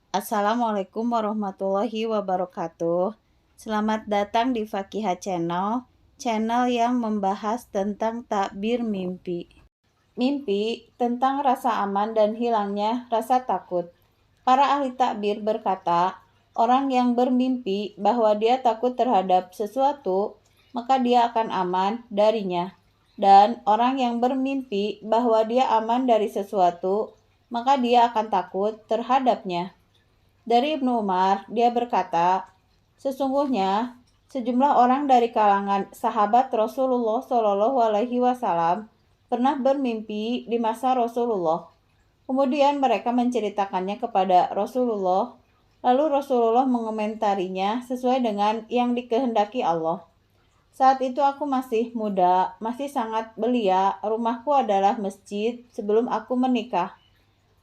Assalamualaikum warahmatullahi wabarakatuh. Selamat datang di Fakihah Channel, channel yang membahas tentang takbir mimpi. Mimpi tentang rasa aman dan hilangnya rasa takut. Para ahli takbir berkata, orang yang bermimpi bahwa dia takut terhadap sesuatu, maka dia akan aman darinya. Dan orang yang bermimpi bahwa dia aman dari sesuatu, maka dia akan takut terhadapnya. Dari Ibnu Umar, dia berkata, sesungguhnya sejumlah orang dari kalangan sahabat Rasulullah Shallallahu Alaihi Wasallam pernah bermimpi di masa Rasulullah. Kemudian mereka menceritakannya kepada Rasulullah, lalu Rasulullah mengomentarinya sesuai dengan yang dikehendaki Allah. Saat itu aku masih muda, masih sangat belia, rumahku adalah masjid sebelum aku menikah.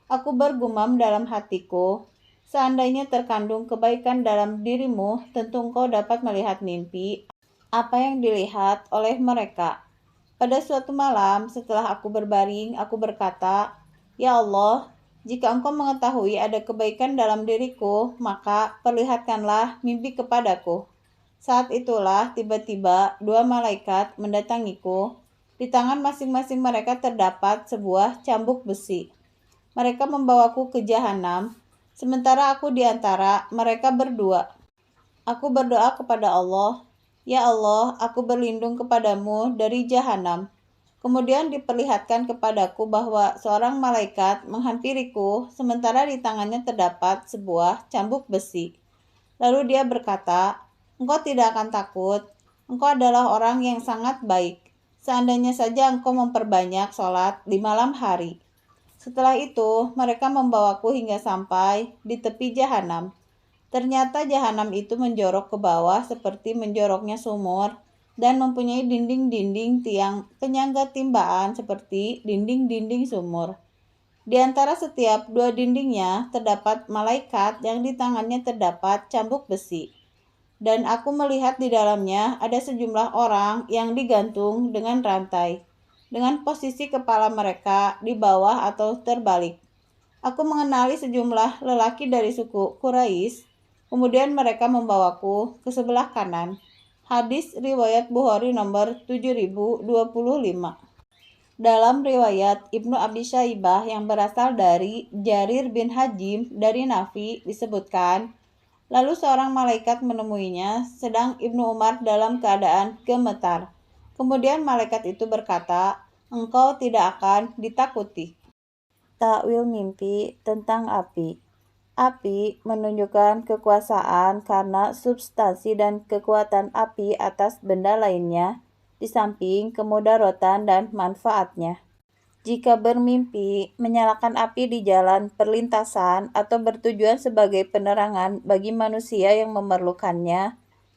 Aku bergumam dalam hatiku, seandainya terkandung kebaikan dalam dirimu, tentu engkau dapat melihat mimpi apa yang dilihat oleh mereka. Pada suatu malam setelah aku berbaring, aku berkata, "Ya Allah, jika engkau mengetahui ada kebaikan dalam diriku, maka perlihatkanlah mimpi kepadaku." Saat itulah tiba-tiba dua malaikat mendatangiku. Di tangan masing-masing mereka terdapat sebuah cambuk besi. Mereka membawaku ke jahanam, sementara aku di antara mereka berdua. Aku berdoa kepada Allah, "Ya Allah, aku berlindung kepadamu dari jahanam." Kemudian diperlihatkan kepadaku bahwa seorang malaikat menghampiriku, sementara di tangannya terdapat sebuah cambuk besi. Lalu dia berkata, "Engkau tidak akan takut. Engkau adalah orang yang sangat baik. Seandainya saja engkau memperbanyak sholat di malam hari." Setelah itu, mereka membawaku hingga sampai di tepi jahanam. Ternyata jahanam itu menjorok ke bawah seperti menjoroknya sumur dan mempunyai dinding-dinding tiang penyangga timbaan seperti dinding-dinding sumur. Di antara setiap dua dindingnya terdapat malaikat yang di tangannya terdapat cambuk besi. Dan aku melihat di dalamnya ada sejumlah orang yang digantung dengan rantai, dengan posisi kepala mereka di bawah atau terbalik. Aku mengenali sejumlah lelaki dari suku Quraisy, kemudian mereka membawaku ke sebelah kanan. Hadis riwayat Bukhari nomor 7025. Dalam riwayat Ibnu Abi Syaibah yang berasal dari Jarir bin Hajim dari Nafi disebutkan, lalu seorang malaikat menemuinya sedang Ibnu Umar dalam keadaan gemetar. Kemudian malaikat itu berkata, "Engkau tidak akan ditakuti." Takwil mimpi tentang api. Api menunjukkan kekuasaan karena substansi dan kekuatan api atas benda lainnya, di samping kemudaratan dan manfaatnya. Jika bermimpi menyalakan api di jalan perlintasan atau bertujuan sebagai penerangan bagi manusia yang memerlukannya,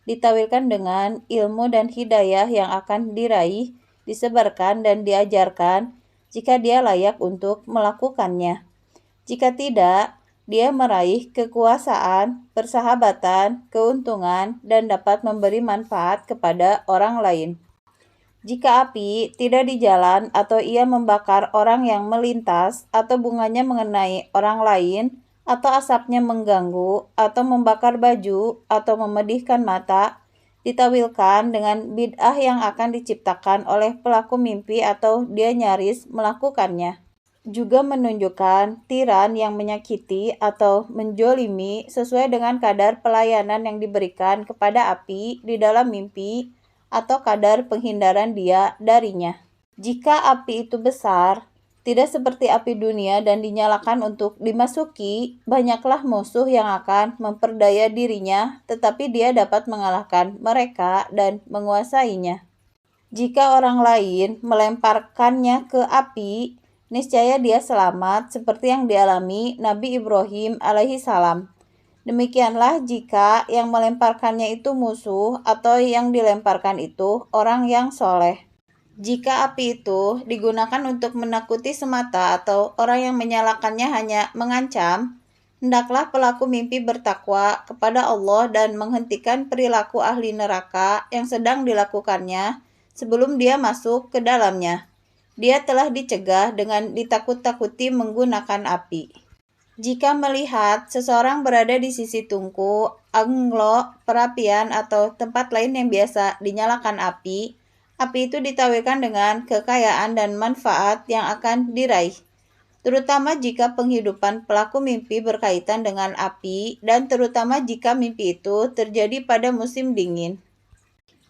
ditawilkan dengan ilmu dan hidayah yang akan diraih, disebarkan dan diajarkan jika dia layak untuk melakukannya. Jika tidak, dia meraih kekuasaan, persahabatan, keuntungan, dan dapat memberi manfaat kepada orang lain. Jika api tidak di jalan atau ia membakar orang yang melintas atau bunganya mengenai orang lain atau asapnya mengganggu atau membakar baju atau memedihkan mata, ditawilkan dengan bid'ah yang akan diciptakan oleh pelaku mimpi atau dia nyaris melakukannya. Juga menunjukkan tiran yang menyakiti atau menjolimi sesuai dengan kadar pelayanan yang diberikan kepada api di dalam mimpi atau kadar penghindaran dia darinya. Jika api itu besar, tidak seperti api dunia dan dinyalakan untuk dimasuki, banyaklah musuh yang akan memperdaya dirinya, tetapi dia dapat mengalahkan mereka dan menguasainya. Jika orang lain melemparkannya ke api, niscaya dia selamat seperti yang dialami Nabi Ibrahim alaihissalam. Demikianlah jika yang melemparkannya itu musuh atau yang dilemparkan itu orang yang soleh. Jika api itu digunakan untuk menakuti semata atau orang yang menyalakannya hanya mengancam, hendaklah pelaku mimpi bertakwa kepada Allah dan menghentikan perilaku ahli neraka yang sedang dilakukannya sebelum dia masuk ke dalamnya. Dia telah dicegah dengan ditakut-takuti menggunakan api. Jika melihat seseorang berada di sisi tungku, anglo, perapian, atau tempat lain yang biasa dinyalakan api itu ditawarkan dengan kekayaan dan manfaat yang akan diraih, terutama jika penghidupan pelaku mimpi berkaitan dengan api dan terutama jika mimpi itu terjadi pada musim dingin.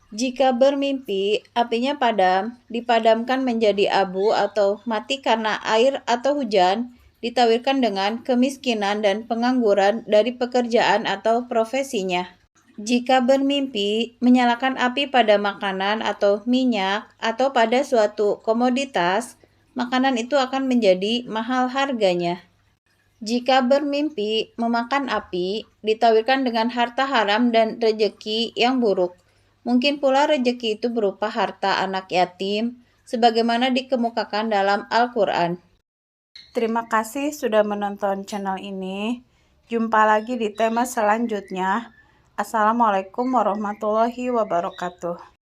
Jika bermimpi, apinya padam, dipadamkan menjadi abu atau mati karena air atau hujan, ditawirkan dengan kemiskinan dan pengangguran dari pekerjaan atau profesinya. Jika bermimpi, menyalakan api pada makanan atau minyak atau pada suatu komoditas, makanan itu akan menjadi mahal harganya. Jika bermimpi memakan api, ditawirkan dengan harta haram dan rejeki yang buruk. Mungkin pula rejeki itu berupa harta anak yatim, sebagaimana dikemukakan dalam Al-Quran. Terima kasih sudah menonton channel ini. Jumpa lagi di tema selanjutnya. Assalamualaikum warahmatullahi wabarakatuh.